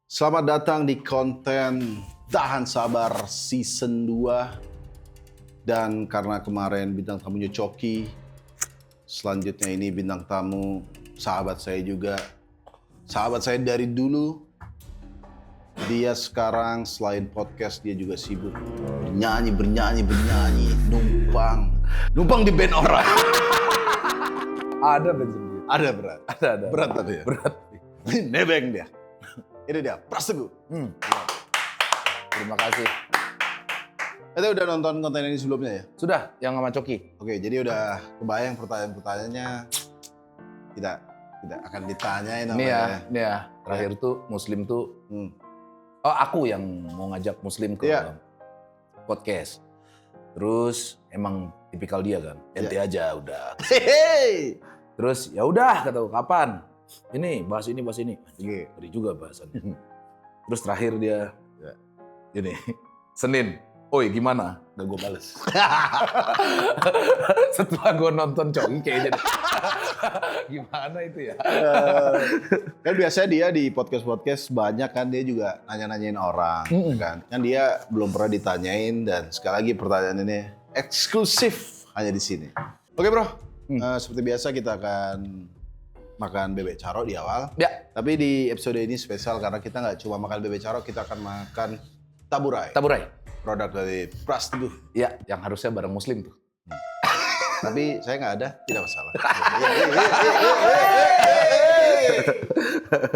Selamat datang di konten Tahan Sabar Season 2. Dan karena kemarin bintang tamunya Coki, selanjutnya ini bintang tamu sahabat saya juga. Sahabat saya dari dulu. Dia sekarang selain podcast dia juga sibuk bernyanyi, numpang di band orang. Ada band sendiri. Ada berat. Ada. Berat tapi ya. Berat. Nebeng dia. Ini dia, Pras Teguh. Terima kasih. Kita udah nonton konten ini sebelumnya ya? Sudah, yang sama Coki. Oke, jadi udah kebayang pertanyaan-pertanyaannya tidak akan ditanyain Ini namanya. ya. Terakhir tuh Muslim tuh. Oh, aku yang mau ngajak Muslim ke podcast. Terus emang tipikal dia kan, ente aja udah. Hehehe. Terus ya udah kata aku, kapan? Ini bahas ini. Oke. Tadi juga bahasannya. Terus terakhir dia ini Senin. Oi gimana? Gak gue bales. Setelah gue nonton Coki kayaknya gimana itu ya? Kan biasanya dia di podcast banyak kan dia juga nanya-nanyain orang kan. Kan dia belum pernah ditanyain dan sekali lagi pertanyaan ini eksklusif hanya di sini. Oke bro, seperti biasa kita akan makan bebek caro di awal. Ya. Tapi di episode ini spesial karena kita nggak cuma makan bebek caro, kita akan makan taburai. Produk dari Pras Teguh. Ya, yang harusnya bareng Muslim tuh. Tapi saya nggak ada, tidak masalah.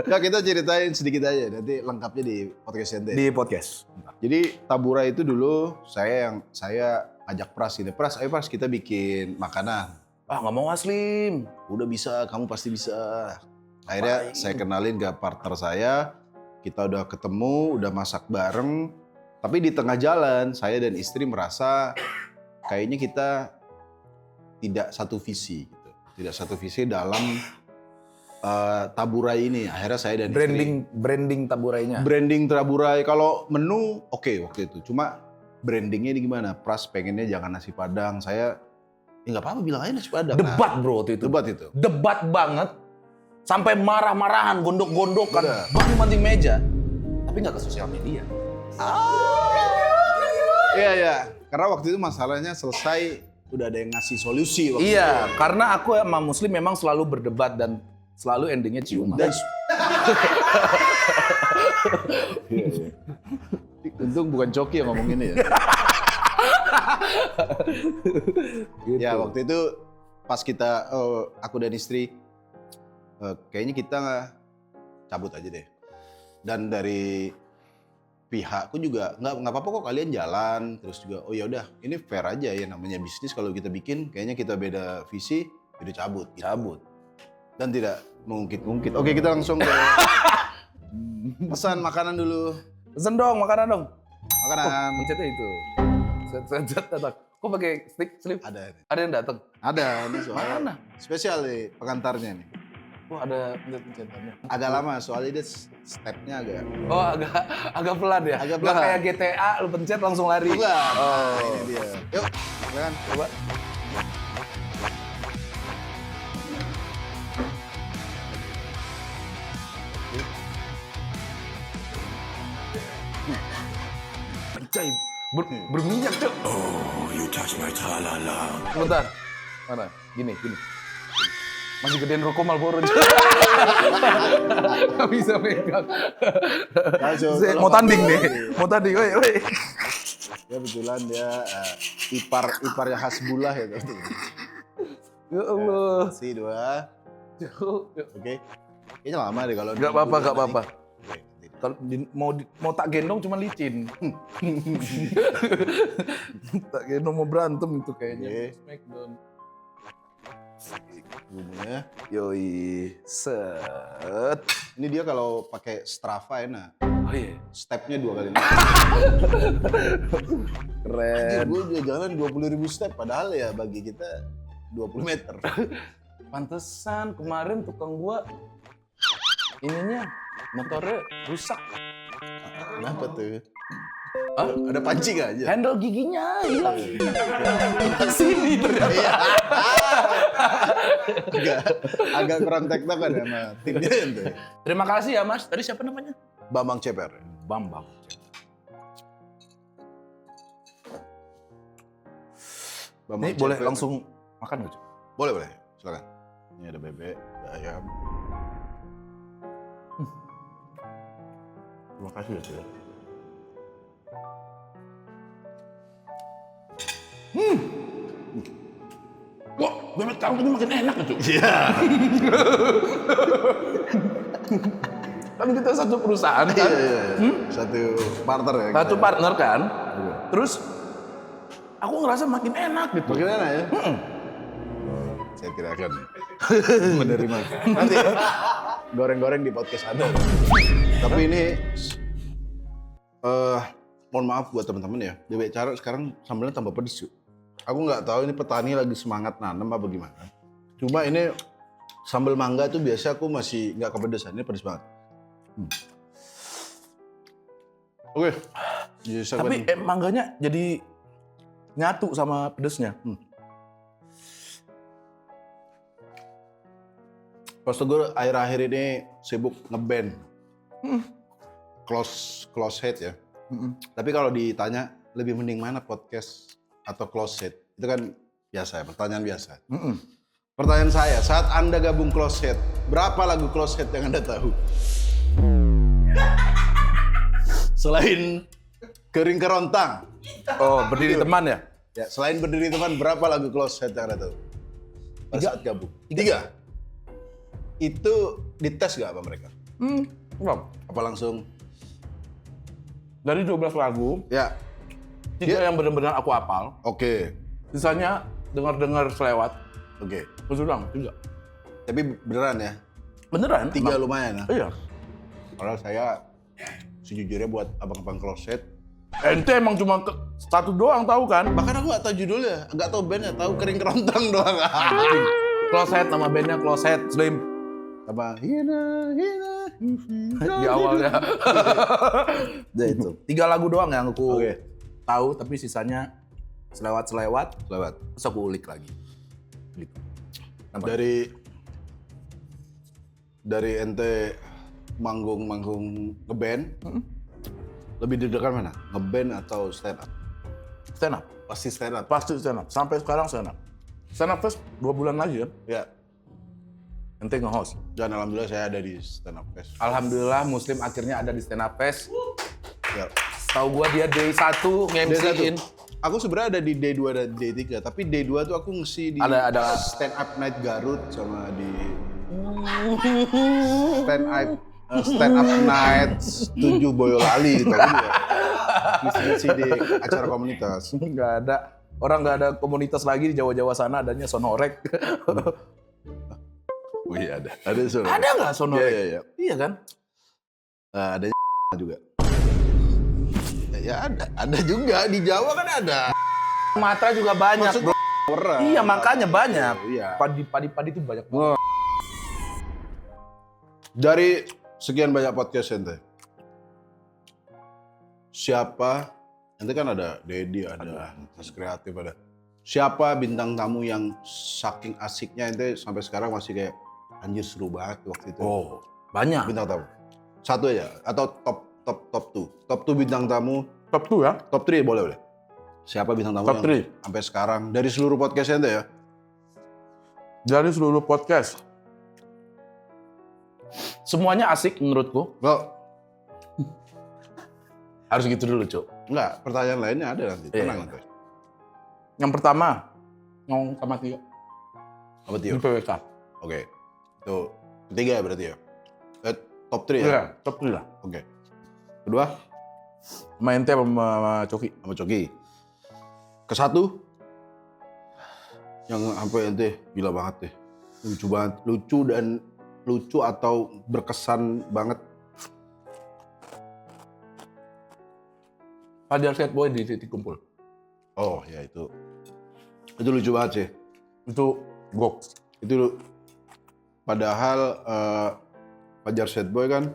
Nah, kita ceritain sedikit aja, nanti lengkapnya di podcast ente. Di podcast. Jadi taburai itu dulu saya ajak Pras ini. Pras, ayo Pras kita bikin makanan. Ah nggak mau Muslim. Udah bisa, kamu pasti bisa. Akhirnya saya kenalin ke partner saya, kita udah ketemu, udah masak bareng. Tapi di tengah jalan, saya dan istri merasa kayaknya kita tidak satu visi. Gitu. Tidak satu visi dalam taburai ini. Akhirnya saya dan istri... Branding taburainya. Branding taburai, kalau menu oke waktu itu. Cuma brandingnya ini gimana? Pras pengennya jangan nasi padang. Saya, nggak apa-apa bilang aja nasi padang. Debat bro waktu itu. Debat banget. Sampai marah-marahan, gondok-gondokan, banting-banting meja. Tapi nggak ke sosial media. Iya. Karena waktu itu masalahnya selesai, udah ada yang ngasih solusi. Waktu Iya, itu. karena aku sama Muslim memang selalu berdebat dan selalu endingnya ciuman. Untung bukan Coki yang ngomong ini ya. Gitu. Ya waktu itu pas kita, aku dan istri, kayaknya kita cabut aja deh. Dan dari pihakku juga nggak apa-apa kok kalian jalan. Terus juga oh ya udah ini fair aja ya namanya bisnis, kalau kita bikin kayaknya kita beda visi, jadi cabut. Gitu. Cabut. Dan tidak mengungkit-ungkit. Oke kita langsung ke pesan makanan dulu. Pesen dong, makanan dong. Makanan. Pencetnya itu. Set datang. Kok pakai stick slip? Ada. Ada yang datang. Ada ini soalnya. Mana? Spesial nih pengantarnya nih. Wah ada pencetannya. Agak lama soalnya dia stepnya agak. Oh agak pelan ya? Agak Nggak pelan. kayak GTA, lu pencet langsung lari. Bukan. Oh. Nah, ini dia. Yuk, silakan coba. Anjay, berminyak cok. Oh, you touch my tra-la-la. Bentar. Mana? Gini. Masih gedein rokok Marlboro. Nggak bisa pegang. Langsung, Mau tanding nih. Mau tanding. Woi. Ya kebetulan dia iparnya Hasbullah ya. Ya Allah. Si dua. Oke. Kayaknya lama deh kalau. Nggak apa-apa. Oke, nanti. Kalau mau tak gendong cuma licin. Tak gendong mau berantem itu kayaknya. Oke. Smackdown. Bumbunya. Yoi. Set. Ini dia kalau pakai Strava enak. Oh iya. Stepnya 2 kali. Keren. Gue udah jalan 20.000 step padahal ya bagi kita 20 meter. Pantesan kemarin tukang gua ininya motornya rusak. Kenapa tuh? Hah? Ada panci nggak aja? Handle giginya hilang. Sini ternyata. Agak kurang tektokan ya sama timnya itu. Terima kasih ya Mas. Tadi siapa namanya? Bambang Ceper. Bambang. Ini boleh Ceper. langsung makan nggak, Cuk? Boleh. Silakan. Ini ada bebek, ada ayam. Terima kasih ya, Cuk. Wah, bebek kamu ini makin enak ya, Cuk. Iya. Kan kita satu perusahaan kan? Iya. Satu partner ya. Satu kita. partner kan? Iya. Terus aku ngerasa makin enak gitu. Makin enak ya? Saya tidak akan menerima. Nanti goreng-goreng di podcast Anda. Tapi ini, mohon maaf buat teman-teman ya. Bebek carok sekarang sambalnya tambah pedes yuk. Aku nggak tahu ini petani lagi semangat nanam apa gimana. Cuma ini sambal mangga tuh biasa aku masih nggak kepedesan. Ini pedes banget. Oke. Tapi mangganya jadi nyatu sama pedesnya. Pas gue akhir-akhir ini sibuk ngeband. Close head ya. Tapi kalau ditanya lebih mending mana podcast atau close head? Itu kan biasa ya, pertanyaan biasa. Pertanyaan saya, saat Anda gabung close head, berapa lagu close head yang Anda tahu? Selain Kering Kerontang. Oh, berdiri teman ya? Ya, selain Berdiri Teman, berapa lagu close head yang Anda tahu? Pada saat gabung. 3. Itu dites gak apa mereka? Enggak. Apa langsung? Dari 12 lagu, Ya, 3 yang benar-benar aku hafal. oke. Sisanya dengar-dengar selewat. Oke. Terus ulang, 3. Tapi beneran ya? Beneran? 3 emang. lumayan ya? Iya. Padahal saya sejujurnya buat abang-abang closet. Ente emang cuma satu doang tahu kan? Bahkan aku nggak tahu judulnya, nggak tahu bandnya, tahu Kering Kerontang doang. Closet, nama bandnya Closet Slim. Apa? Hina. Di awalnya. Nah, itu. 3 lagu doang yang aku Oke. tahu, tapi sisanya selewat-selewat, Lewat. terus aku ulik lagi. Gitu. Nampak? Dari ente manggung ngeband, lebih deg-degan mana? Ngeband atau stand up? Stand up. Pasti stand up. Pasti stand up. Sampai sekarang stand up. Stand up fest 2 bulan lagi kan? Ya. Ente nge-host. Dan alhamdulillah saya ada di stand up fest. Alhamdulillah Muslim akhirnya ada di stand up fest. Ya. Tahu gua dia day 1 nge-MC-in. Aku sebenarnya ada di day 2 dan day 3, tapi day 2 tuh aku ngisi di Ada. stand up night Garut sama di stand up night 7 Boyolali gitu. Ngisi di acara komunitas. Nggak ada. Orang nggak ada komunitas lagi di Jawa-Jawa sana, adanya Sonorek. Oh iya ada. Ada sono. Ada nggak Sonorek? Iya. Iya kan? Adanya juga. Ya ada juga di Jawa kan ada. Sumatera juga banyak, Maksud bro. Orang. Iya, makanya banyak. Iya. Padi itu banyak banget. Dari sekian banyak podcast ente, siapa? Ente kan ada Dedi, ada Mas Kreatif, ada. Siapa bintang tamu yang saking asiknya ente sampai sekarang masih kayak anjir seru banget waktu itu? Oh, banyak. Bintang tamu. Satu aja atau top 2. Top 2 bintang tamu, Top 2 ya? top 3 boleh. Siapa bintang tamu Top yang 3. sampai sekarang dari seluruh podcast ente ya? Dari seluruh podcast. Semuanya asik menurutku. Well, Harus gitu dulu, Cuk. enggak, pertanyaan lainnya ada nanti. Tenang Iya. ente. Yang pertama, ngomong sama Tio. Apa Di Tio? PWK. Oke. Itu ketiga ya berarti ya? Top 3 ya? Iya, top 3 lah. Oke. Kedua, Sama ente sama Coki. sama Coki. Kesatu, yang sampai ente gila banget deh. Lucu banget. Lucu atau berkesan banget. Fajar Set Boy di Titik Kumpul. Oh ya itu. Itu lucu banget sih. Itu gok. Padahal Fajar Set Boy kan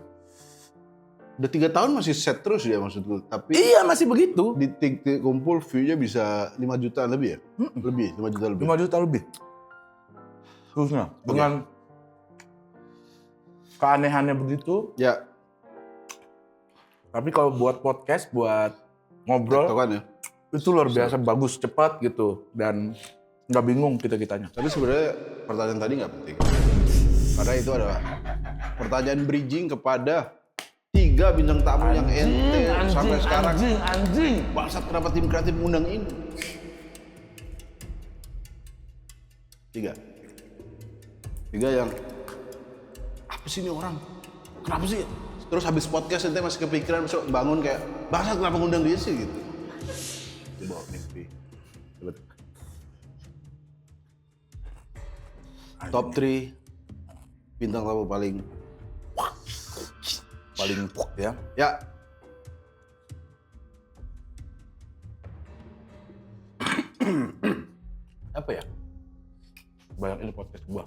udah 3 tahun masih set terus ya maksudku. Tapi Iya, masih begitu. di Titik Kumpul view-nya bisa 5 juta lebih ya? Lebih, 5 juta lebih. 5 juta lebih. Terusnya, dengan keanehannya begitu, Ya, Tapi kalau buat podcast, buat ngobrol, Itu kan ya. itu luar biasa bagus, cepat gitu. Dan nggak bingung kita-kitanya. Tapi sebenarnya pertanyaan tadi nggak penting. Karena itu adalah pertanyaan bridging kepada 3 bintang tamu yang ente sampai sekarang. Anjing. Bangsat kenapa tim kreatif mengundang ini? 3 yang apa sih ini orang? Kenapa sih? Terus habis podcast ente masih kepikiran besok bangun kayak bangsat kenapa ngundang dia sih gitu. Coba mimpi. Coba. Top 3 bintang tamu paling Ya. ya. Apa ya? Banyak ini podcast gua.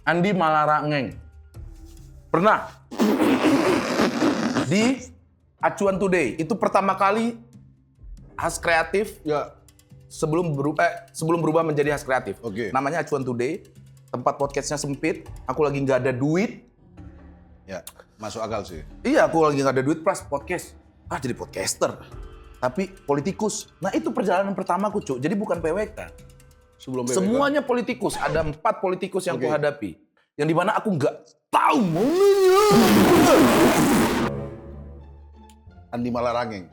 Andi Malarangeng. Pernah di Acuan Today. Itu pertama kali Has Kreatif Ya. sebelum berubah menjadi Has Kreatif. Oke. Namanya Acuan Today. Tempat podcastnya sempit. Aku lagi nggak ada duit. Ya, masuk akal sih. Iya, aku lagi nggak ada duit plus podcast. Jadi podcaster. Tapi politikus. Nah itu perjalanan pertamaku, Cuk. Jadi bukan PWK. Sebelum PWK. Semuanya politikus. Ada 4 politikus yang Oke. kuhadapi. Yang dimana aku nggak tahu. Andi Malarangeng.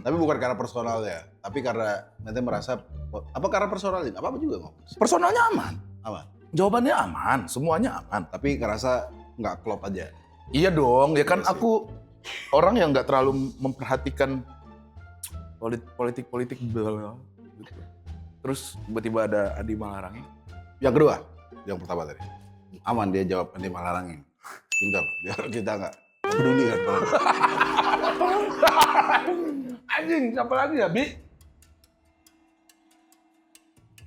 Tapi bukan karena personalnya, tapi karena nanti merasa apa karena personalnya? Apa juga ngomong? Personalnya aman. Aman. Jawabannya aman. Semuanya aman. Tapi ngerasa nggak klop aja. Iya dong. Ya kan Iya sih. aku orang yang nggak terlalu memperhatikan politik gitu. Terus tiba-tiba ada Andi Malarangeng. Yang kedua, yang pertama tadi. Aman dia jawab Andi Malarangeng. Pintar, biar kita nggak peduli kan. Anjing, siapa lagi ya, Bi?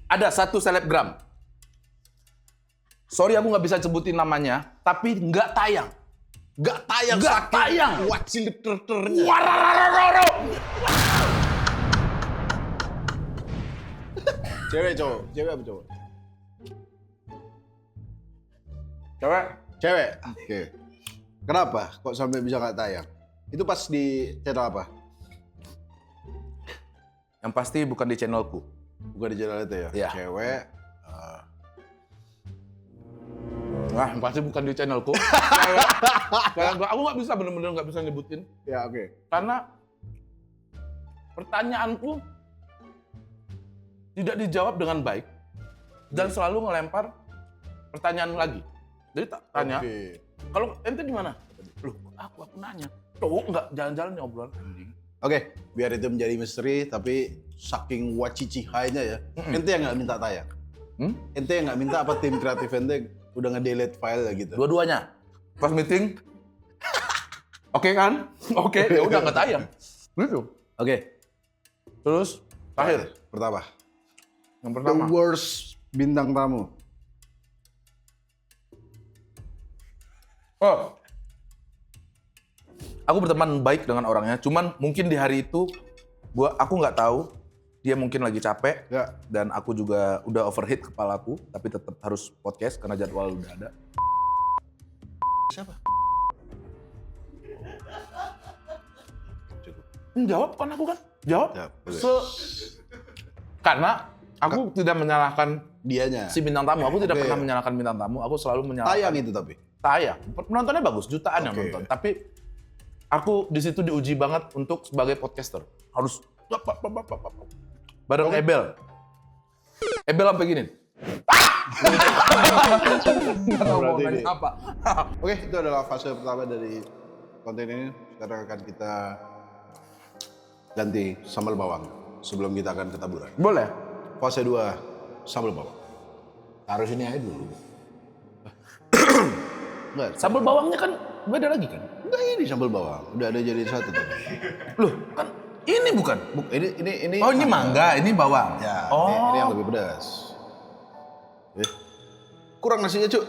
Ada satu selebgram. Sorry aku nggak bisa sebutin namanya, tapi nggak tayang. Nggak tayang Nggak saking tayang. kuat sinetronnya. Warararararo. Cewek cowok, cewek apa cowok? Cewek. Cewek. Oke. Kenapa kok sampai bisa nggak tayang? Itu pas di channel apa? Yang pasti bukan di channelku. Bukan di channel itu ya? Iya. Cewek. Nah, yang pasti bukan di channelku. Kayak aku nggak bisa bener-bener nggak bisa nyebutin. Ya oke. Karena pertanyaanku tidak dijawab dengan baik dan selalu ngelempar pertanyaan lagi. Jadi tak tanya, Oke. kalau ente gimana? Loh, aku nanya. Tuh nggak jalan-jalan ngobrol anjing. Oke, biar itu menjadi misteri, tapi saking wacici high-nya ya, ente yang nggak minta tayang. Ente yang nggak minta apa tim kreatif ente udah nge-delete file ya gitu. Dua-duanya. Pas meeting, oke kan? Oke, ya udah nggak tayang. Gitu. Oke, Terus terakhir, pertama. yang The pertama. worst bintang tamu. Oh. Aku berteman baik dengan orangnya, cuman mungkin di hari itu aku nggak tahu, dia mungkin lagi capek Ya. dan aku juga udah overheat kepalaku, tapi tetap harus podcast karena jadwal udah ada. Siapa? Cukup. Jawab kan aku kan? Jawab. Ya, boleh. Karena aku tidak menyalahkan Dianya. si bintang tamu, aku tidak Oke. pernah menyalahkan bintang tamu, aku selalu menyalahkan. Tayang itu tapi. Tayang. Penontonnya bagus, jutaan yang Oke. nonton. Tapi aku di situ diuji banget untuk sebagai podcaster. Harus bareng Oke. Ebel. Ebel sampai gini. Nggak tahu mau Berarti nanya ini- apa. Oke, itu adalah fase pertama dari konten ini. Sekarang akan kita ganti sambal bawang sebelum kita akan ke taburan. Boleh. Fase 2, sambal bawang. Taruh sini aja dulu. Enggak, Sambal bawangnya kan beda lagi kan? enggak ini sambal bawang. Udah ada jadi satu tadi. Loh, kan ini bukan. Ini Oh, ini mangga, ini bawang. Ya, Oh. ini yang lebih pedas. Kurang nasinya, Cuk.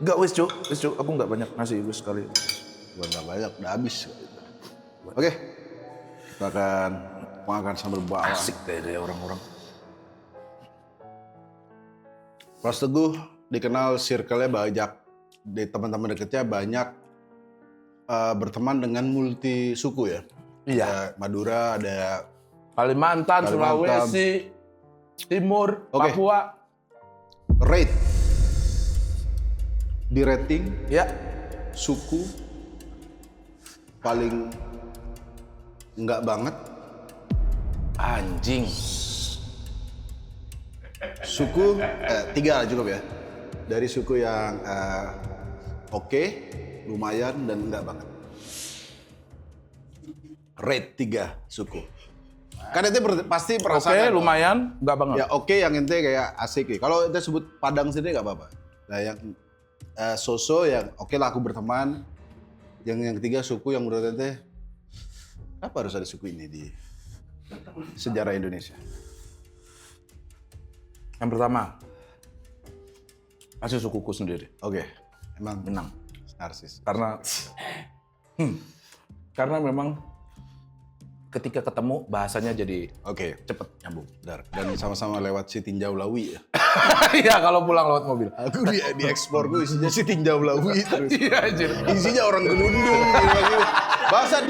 Enggak, wes, Cuk. Wes, Cuk. Aku enggak banyak nasi, wes sekali. Bukan nggak banyak, udah habis. Oke, kita akan makan sambal bawang. Asik deh orang-orang. Pras Teguh, dikenal circle-nya banyak, di teman-teman dekatnya banyak berteman dengan multi suku ya. Iya. Ada Madura, ada Kalimantan, Kalimantan. Sulawesi, Timur, Oke. Papua. rate. Di rating Ya. suku paling enggak banget, Anjing. suku 3 lah cukup ya. Dari suku yang oke, lumayan dan enggak banget. Rate 3 suku. Kan ente pasti Oke, perasaan lumayan, enggak banget. ya oke yang ente kayak asik nih. Kalau ente sebut Padang sendiri nggak apa-apa. Nah yang so-so yang oke lah aku berteman. Yang ketiga suku yang menurut ente apa harus ada suku ini di sejarah Indonesia? Yang pertama, pasti sukuku sendiri, Oke, emang Minang. narsis. Karena memang ketika ketemu bahasanya jadi Oke, cepet nyambung. benar. Dan sama-sama lewat si Tinjau Lawi ya. Iya, kalau pulang lewat mobil. Aku di ekspor gue isinya si Tinjau Lawi terus. Iya, anjir. Isinya orang gelundung gitu. Bahasa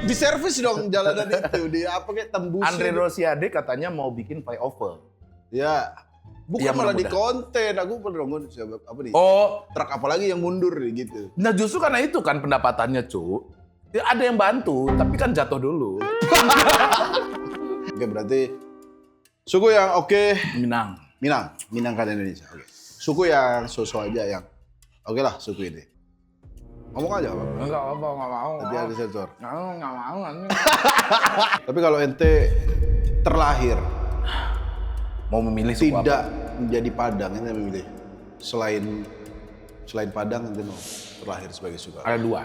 di servis dong jalanan itu. Di apa kayak tembusin. Andre Rosiade katanya mau bikin flyover. Ya, bukan Ya, malah di mudah-mudahan. konten. Aku pernah nonton siapa apa nih? Oh, Truk apa lagi yang mundur gitu. nah justru karena itu kan pendapatannya, Cu. Ya, ada yang bantu, tapi kan jatuh dulu. Oke, berarti suku yang oke, Minang. Minang kan Indonesia. Oke. Suku yang sosok aja yang oke lah suku ini. Ngomong aja apa? Enggak apa, enggak mau. Nanti ada sensor. Enggak mau. Tapi kalau ente terlahir Mau memilih suku apa? tidak menjadi Padang, ente memilih selain Padang ente mau terlahir sebagai suku apa? Ada dua.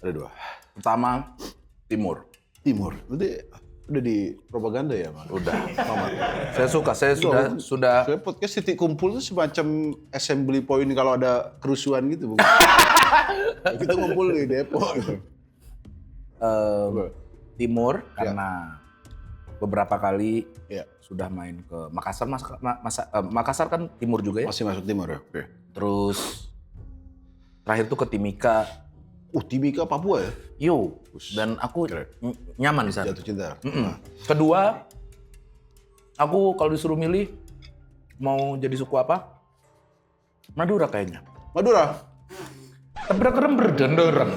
Ada 2. Pertama, Timur. Timur. Nanti udah di propaganda ya, Mas? Udah. Mama. Saya suka, saya sudah Saya podcast titik kumpul itu semacam assembly point kalau ada kerusuhan gitu, bukan? Kita ngumpul di Depok gitu. Timur karena beberapa kali Ya. sudah main ke Makassar. Makassar kan timur juga ya. Masih masuk timur ya? Oke. Terus terakhir tuh ke Timika. Timika Papua ya? Yo, dan aku nyaman di sana. Jatuh cinta. Mm-mm. Kedua, aku kalau disuruh milih mau jadi suku apa? Madura kayaknya. Madura. Tebrak-kerem berdandarang,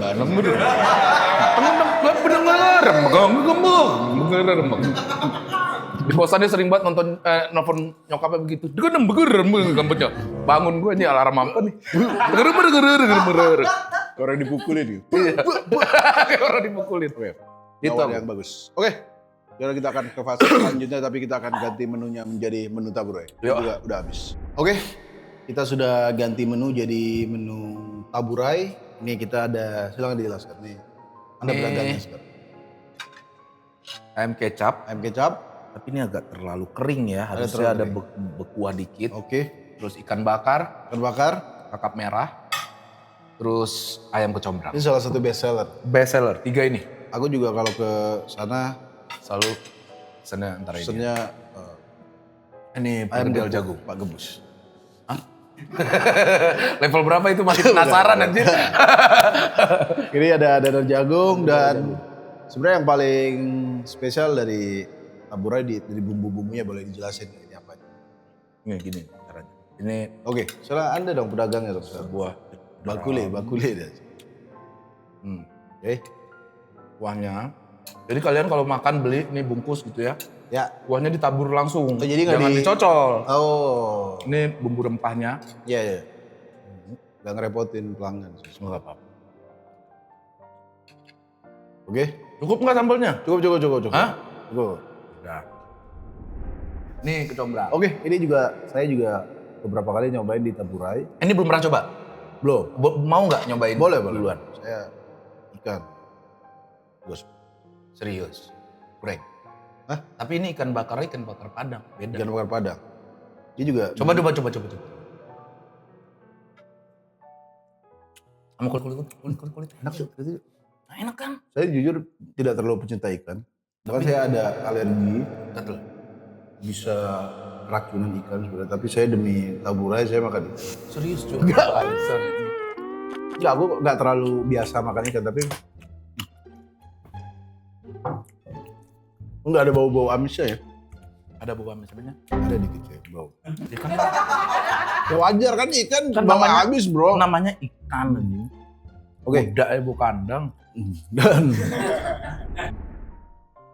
di kosannya sering banget nonton nelfon nyokapnya begitu. Dia kan gambutnya. Bangun gue nih alarm apa nih? Orang dipukulin gitu. Orang dipukulin. Oke. Itu Awal yang bagus. Oke. Sekarang kita akan ke fase selanjutnya, tapi kita akan ganti menunya menjadi menu taburai. Yuk. Juga udah habis. Oke. Kita sudah ganti menu jadi menu taburai. Ini kita ada, silakan dijelaskan nih. Anda Nih. beragamnya sekarang. Ayam kecap, Ayam kecap. tapi ini agak terlalu kering ya. Harusnya terlalu ada kering. bekuah dikit. Oke. Terus ikan bakar, Ikan bakar. kakap merah, terus ayam kecombrang. Ini salah satu best seller. Best seller, 3 ini. Aku juga kalau ke sana Selalu pesannya antara ini. pesennya Ini ayam perkedel jago, jagung. Pak Gebus. Level berapa itu masih penasaran anjir. Ini ada dadar jagung dan sebenarnya yang paling spesial dari taburai dari bumbu-bumbunya boleh dijelasin ini apa? Ini gini caranya. Ini Oke, soalnya Anda dong pedagangnya dong. buah Bakule deh. Oke. kuahnya. Jadi kalian kalau makan beli ini bungkus gitu ya. Ya. Kuahnya ditabur langsung. Oh, jadi nggak jangan di- dicocol. Oh. Ini bumbu rempahnya. Iya. Gak ngerepotin pelanggan. Enggak apa-apa. Oke. Cukup nggak sambalnya? Cukup. Hah? Cukup. Udah. Nih kecombrang. Oke, ini juga saya juga beberapa kali nyobain di taburai. Ini belum pernah coba. Belum. Mau nggak nyobain? Boleh. duluan? Saya ikan. Bos. Serius. Kurang. Hah? Tapi ini ikan bakar Padang. Beda. Ikan bakar Padang. Ini juga. Coba. Sama kulit. Enak tuh. Nah, enak kan? Saya jujur tidak terlalu pecinta ikan. Bahkan saya ada alergi. Betul. Bisa racunan ikan sebenarnya, tapi saya demi taburai saya makan ikan. Serius cuy. Ya, aku nggak terlalu biasa makan ikan, tapi nggak ada bau-bau amisnya ya. Ada bukan misalnya? Ada dikit ya bau. Ikan Ya wajar kan ikan Kan bau namanya- amis bro. namanya ikan anjing. Oke. Udah bu kandang. Dan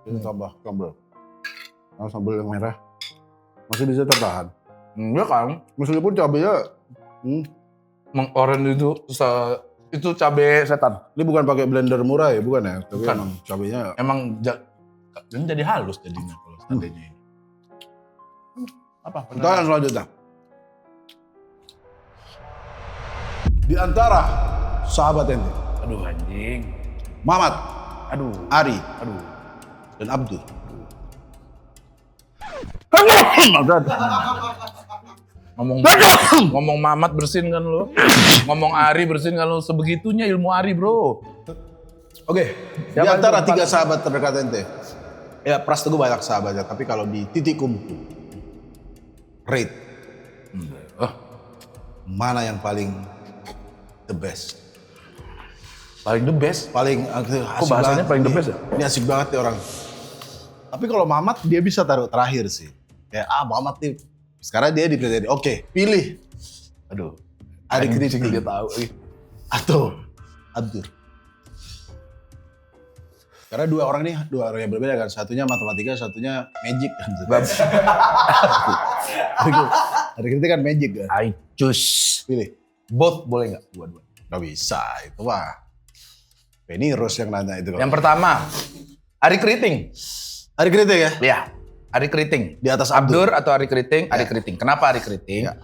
ini tambah sambal. Nah, sambal yang merah masih bisa tertahan. Enggak kan? Meskipun cabenya Mengoren itu cabe setan. ini bukan pakai blender murah ya, bukan ya? Tapi Bukan. emang cabenya Emang ini jadi halus jadinya kalau seandainya ini. Apa? kita yang selanjutnya. Di antara sahabat ente, Aduh anjing. Mamat, Aduh. Ari, Aduh. dan Abdul. Ngomong Mamat bersin kan lo. Ngomong Ari bersin kan lo. Sebegitunya ilmu Ari bro. Oke, di Siapa antara yang 3 sahabat terdekat ente, ya Pras Teguh banyak sahabatnya, tapi kalau di titik kumpul, rate, Oh, mana yang paling the best? paling the best. Paling asik bahasanya banget paling the nih. best ya? Ini asik banget nih orang. Tapi kalau Mamat dia bisa taruh terakhir sih. Kayak Mamat nih. Sekarang dia dipilih. Oke, pilih. Aduh. Ari Anjing, Kriting dia tahu. atau Abdur. Karena dua orang yang berbeda kan. Satunya matematika, satunya magic kan. Ari Kriting kan magic kan. I choose. Pilih. Both boleh nggak? Dua-dua. Gak bisa itu mah. Penny Rose yang nanya itu. Yang pertama, Ari Kriting. Ari Kriting ya? Ya, Ari Kriting. Di atas Abdur. Abdur atau Ari Kriting? Ari Kriting. Kenapa Ari Kriting? Ya.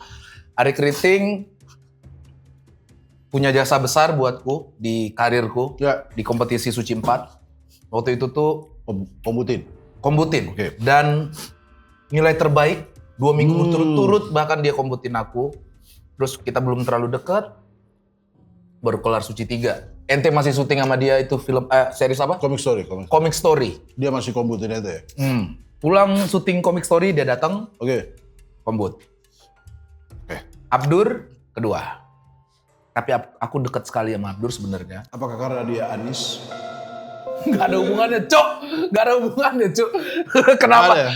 Ari Kriting punya jasa besar buatku di karirku Ya. di kompetisi Suci 4. Waktu itu tuh Kombutin. kombutin. Oke. Dan nilai terbaik 2 minggu berturut-turut bahkan dia kombutin aku. Terus kita belum terlalu dekat. Baru kelar Suci 3. Ente masih syuting sama dia itu film series apa? Comic story. Comic Story. Dia masih kombutin itu ya? Pulang syuting Comic Story dia datang Oke. kombut. Oke. Abdur kedua. Tapi aku dekat sekali sama Abdur sebenarnya. Apakah karena dia Anis? Gak ada hubungannya, Cok. Gak ada hubungannya, Cok. Kenapa? Ada ya?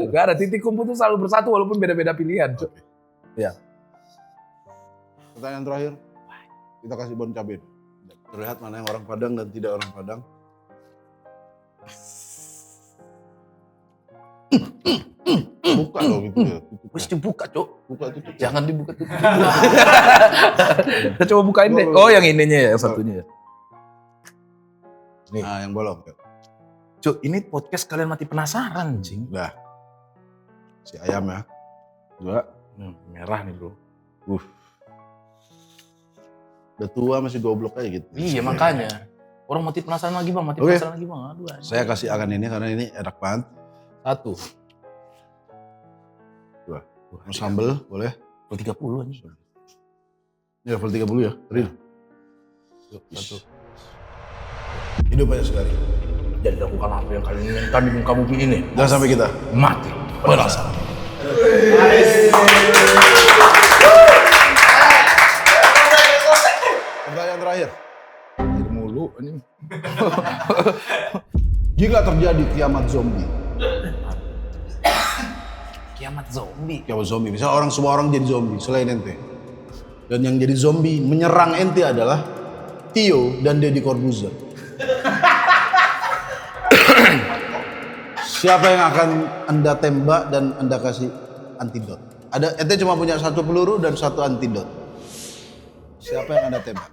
Gak ada. Titik kumpul tuh selalu bersatu walaupun beda-beda pilihan, Cok. Ya. Pertanyaan terakhir. Kita kasih bon cabai. Terlihat mana yang orang Padang dan tidak orang Padang. Buka loh gitu ya. Wis dibuka, Cok. Buka tutup. Jangan dibuka tuh. Kita coba bukain deh. Oh, yang ininya ya, yang satunya ya. Nih. Nah, yang bolong. Cok, ini podcast kalian mati penasaran, Cing. Udah. Si ayam ya. Dua. Merah nih, Bro. Udah tua masih goblok aja gitu. Iya, makanya. Orang mati penasaran lagi, Bang. Mati Oke. penasaran lagi, Bang. Aduh, anjing. Saya kasih akan ini karena ini enak banget. Satu. Dua. Mau sambel boleh. 30 anjing. Ini level 30 ya. Real. Yuk, satu. Hidup aja sekali. Jadi lakukan apa yang kalian inginkan di muka bumi ini. Jangan sampai kita. Mati penasaran. Pertanyaan terakhir. Air mulu anjing. Jika terjadi kiamat zombie. Kiamat zombie. Kiamat zombie. Misalnya semua orang jadi zombie selain ente. Dan yang jadi zombie menyerang ente adalah Tio dan Deddy Corbuzier. Siapa yang akan Anda tembak dan Anda kasih antidot? Ente cuma punya 1 peluru dan 1 antidot. Siapa yang Anda tembak?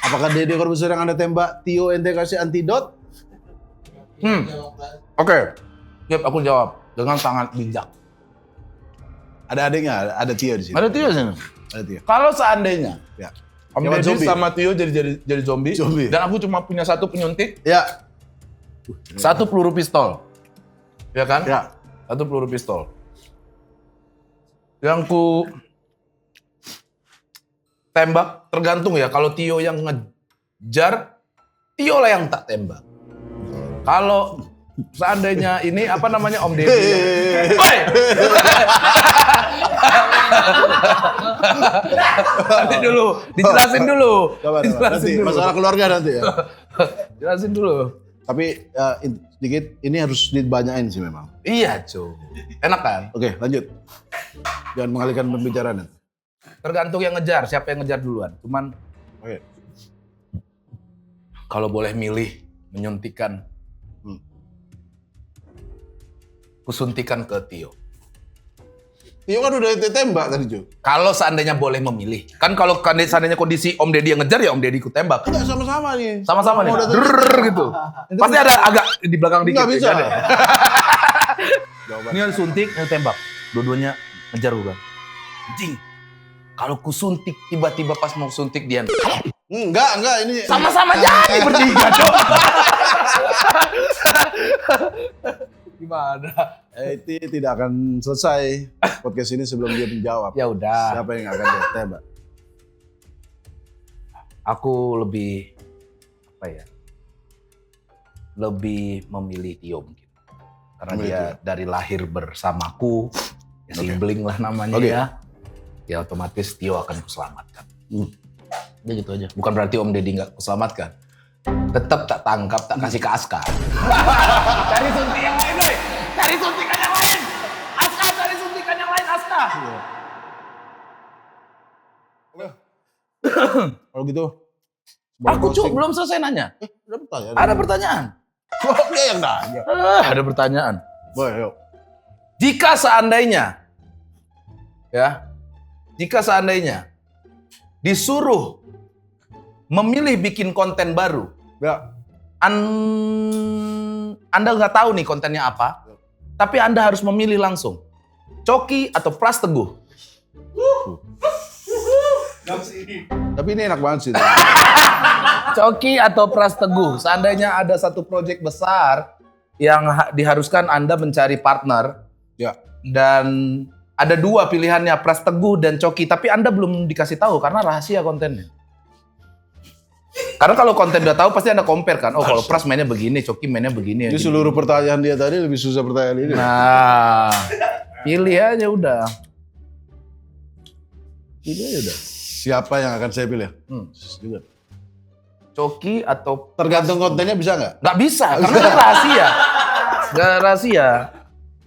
Apakah Deddy Corbuzier yang Anda tembak? Tio ente kasih antidot? Oke. Yap, aku jawab dengan sangat bijak. Ada adiknya, ada Tio di sini. Ada Tio sini. Ada Tio. Kalau seandainya Ya. Om Kiamat Deddy zombie. sama Tio jadi zombie, Zombie. dan aku cuma punya 1 penyuntik, Ya. 1 peluru pistol. Ya kan? Ya. 1 peluru pistol. Yang ku tembak tergantung ya. Kalau Tio yang ngejar, Tio lah yang tak tembak. Kalau seandainya ini apa namanya Om Deddy. Oi! Nanti dulu, dijelasin dulu. Dijelasin Nanti dulu. masalah keluarga nanti ya. Jelasin dulu. Tapi sedikit ini harus dibanyain sih memang. Iya, cuy. Enak kan? Oke, lanjut. Jangan mengalihkan pembicaraan. Tergantung yang ngejar, siapa yang ngejar duluan. Cuman Oke. kalau boleh milih menyuntikan, kusuntikan ke Tio. Tio kan udah ditembak tadi, Ju. Kalau seandainya boleh memilih, kan kalau seandainya kondisi Om Deddy yang ngejar ya Om Deddy ikut tembak. Enggak sama-sama nih. Sama-sama nih, Udah drrrr gitu. Pasti ada agak di belakang dikit. Nggak bisa. Ada. Ini harus suntik, ini tembak. Dua-duanya ngejar gue. Anjing, kalau kusuntik tiba-tiba pas mau suntik dia Enggak ini. sama-sama jadi bertiga, Cok. Gimana? Itu tidak akan selesai podcast ini sebelum dia menjawab. Ya udah. Siapa yang akan ditembak? Aku lebih apa ya? Lebih memilih Tio mungkin. Karena Memilih dia dari lahir bersamaku, ya sibling lah namanya Oke. ya. Ya otomatis Tio akan kuselamatkan. Ya gitu aja. Bukan berarti Om Deddy nggak kuselamatkan. Tetap tak tangkap, tak kasih ke Aska. Cari suntik yang lain, doi. Cari suntikan yang lain. Aska, cari suntikan yang lain, Aska. Kalau gitu. Aku cuk belum selesai nanya. Ada pertanyaan. Ada pertanyaan. Oh, dia yang nanya. Ada pertanyaan. Boleh, yuk. Jika seandainya, ya, jika seandainya disuruh memilih bikin konten baru, Ya. Anda nggak tahu nih kontennya apa, tapi Anda harus memilih langsung, Coki atau Pras Teguh. Tapi ini enak banget sih. Coki atau Pras Teguh. Seandainya ada satu proyek besar yang diharuskan Anda mencari partner, Ya. dan ada dua pilihannya, Pras Teguh dan Coki, tapi Anda belum dikasih tahu karena rahasia kontennya. Karena kalau konten udah tahu pasti Anda compare kan. Oh, kalau Pras mainnya begini, Coki mainnya begini. Jadi gini. seluruh pertanyaan dia tadi lebih susah pertanyaan ini. Nah, pilih aja udah. Pilih aja udah. Siapa yang akan saya pilih? Juga. Coki atau Tergantung kontennya bisa nggak? nggak bisa karena kan rahasia. Nggak rahasia.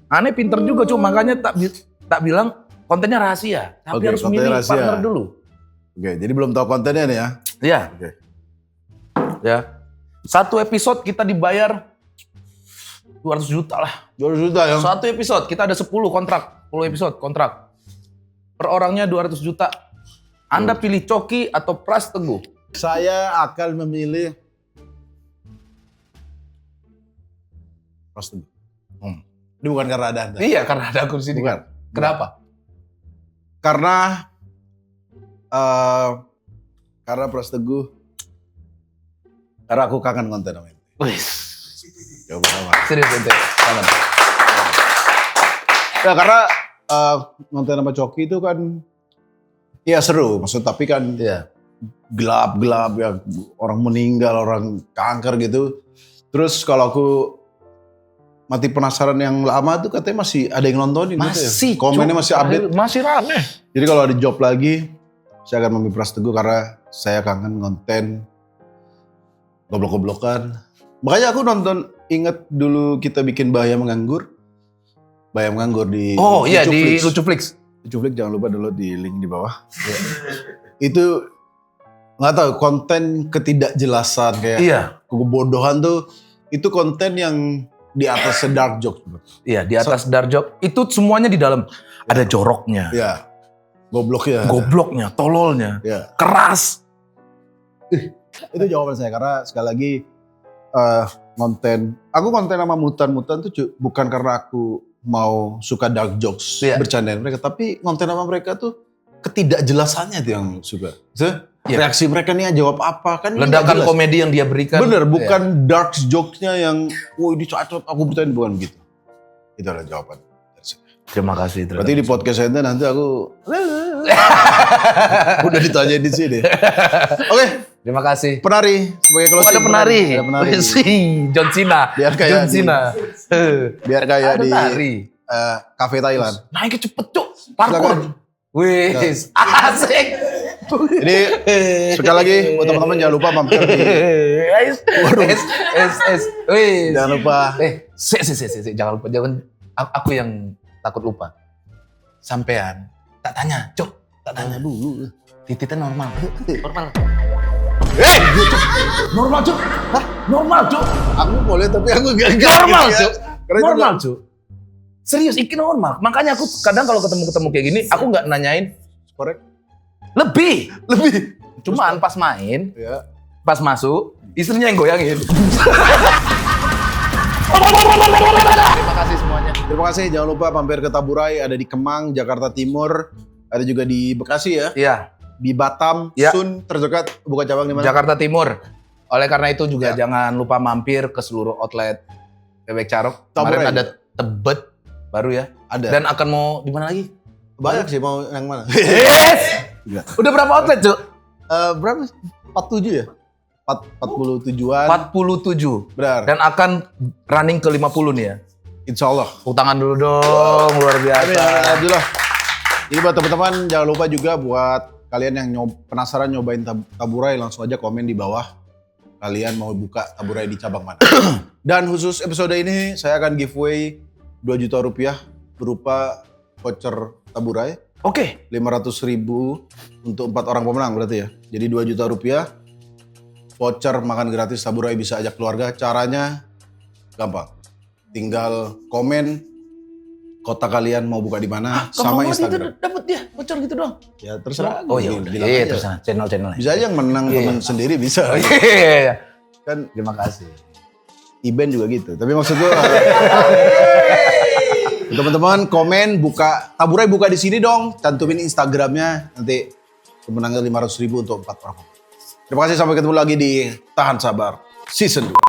Aneh pinter juga cuma makanya tak bilang kontennya rahasia. Tapi Oke, harus kontennya milih rahasia. partner dulu. Oke, jadi belum tahu kontennya nih ya. Iya. Oke. Ya. Satu episode kita dibayar 200 juta lah. 200 juta ya. Satu episode kita ada 10 kontrak, 10 episode kontrak. Per orangnya 200 juta. Anda pilih Coki atau Pras Teguh? Saya akan memilih Pras Teguh. Ini bukan karena ada Anda. Iya, karena ada aku di sini. Bukan. Kenapa? Karena Pras Teguh. Karena aku kangen konten sama ini. Wih, Ya sama. serius ente. Kangen. Ya karena konten sama Coki itu kan ya seru, maksud tapi kan Iya. gelap-gelap ya, orang meninggal, orang kanker gitu. Terus kalau aku mati penasaran yang lama tuh katanya masih ada yang nontonin gitu Masih. ya. Komennya Cuk. masih update. Masih rame. Jadi kalau ada job lagi, saya akan memilih Pras Teguh karena saya kangen konten goblok-goblokan. Makanya aku nonton, inget dulu kita bikin Bahaya Menganggur. Bahaya Menganggur di Oh iya, di Lucuflix. Lucuflix. Lucuflix jangan lupa dulu di link di bawah. Itu nggak tahu konten ketidakjelasan kayak Iya. kebodohan tuh itu konten yang di atas dark joke. Iya, di atas dark joke. Itu semuanya di dalam. Ada joroknya, Ya, goblok ya. gobloknya, tololnya, Ya, keras. itu jawaban saya karena sekali lagi aku konten sama mutan-mutan tuh bukan karena aku mau suka dark jokes, Iya. bercandain mereka, tapi konten sama mereka tuh ketidakjelasannya tuh yang suka. Iya. Reaksi mereka nih jawab apa kan? ini nggak Ledakan jelas. komedi yang dia berikan. Bener, Iya. bukan dark jokes-nya yang, oh ini cocok, aku bertanya bukan gitu. Itu adalah jawaban. Terima kasih. Berarti di podcast saya nanti aku udah ditanya di sini. Oke, Terima kasih. Penari sebagai Oh, closing. ada penari. Ada penari. Wih, John Cena. Biar kayak John di- Cena. Biar kayak Ada di tari. kafe Thailand. Naiknya cepet, Cuk. Parkour. Silakan. Wih, asik. Jadi sekali lagi buat teman-teman jangan lupa mampir di Wih. jangan lupa. Jangan lupa, aku yang takut lupa. Sampean tak tanya, Cuk. Tak tanya dulu. Tititnya normal. Normal. Normal, Cuk. Hah? Normal, Cuk. Aku boleh tapi aku gak Normal, gitu ya. Cuk. Karena itu Normal, nggak- Cuk. Serius, iki normal. Makanya aku kadang kalau ketemu kayak gini, aku nggak nanyain korek. lebih. Cuman pas main, Ya. pas masuk, istrinya yang goyangin. Terima kasih semuanya. Terima kasih. Jangan lupa mampir ke Taburai, ada di Kemang, Jakarta Timur, ada juga di Bekasi ya, Iya, di Batam, Ya. Sun terdekat buka cabang di mana? Jakarta Timur. Oleh karena itu juga Ya. jangan lupa mampir ke seluruh outlet Bebek Carok. Kemarin Taburai ada Tebet baru ya. Ada. Dan akan mau di mana lagi? Banyak sih mau yang mana? Gila. Udah berapa outlet, Cuk? Berapa? 47 ya? 47-an. 47. Benar. Dan akan running ke 50 nih ya. Insya Allah. Tepuk tangan dulu dong, luar biasa. Amin, alhamdulillah. Jadi buat teman-teman jangan lupa juga buat kalian yang penasaran nyobain Taburai langsung aja komen di bawah. Kalian mau buka Taburai di cabang mana. Dan khusus episode ini saya akan giveaway 2 juta rupiah berupa voucher Taburai. Oke. 500.000 untuk 4 orang pemenang berarti ya. Jadi 2 juta rupiah voucher makan gratis Taburai bisa ajak keluarga. Caranya gampang. Tinggal komen kota kalian mau buka di mana sama Instagram. Dapat dia voucher gitu doang. Ya terserah. Oh iya Bilang udah. aja. Iya terserah channel. Bisa aja yang menang Iya, temen iya. sendiri bisa. Iya. Kan Terima kasih. Iben juga gitu. Tapi maksud gua teman-teman komen buka Taburai buka di sini dong. Cantumin Instagramnya nanti pemenangnya 500.000 untuk 4 orang. Terima kasih sampai ketemu lagi di Tahan Sabar Season 2.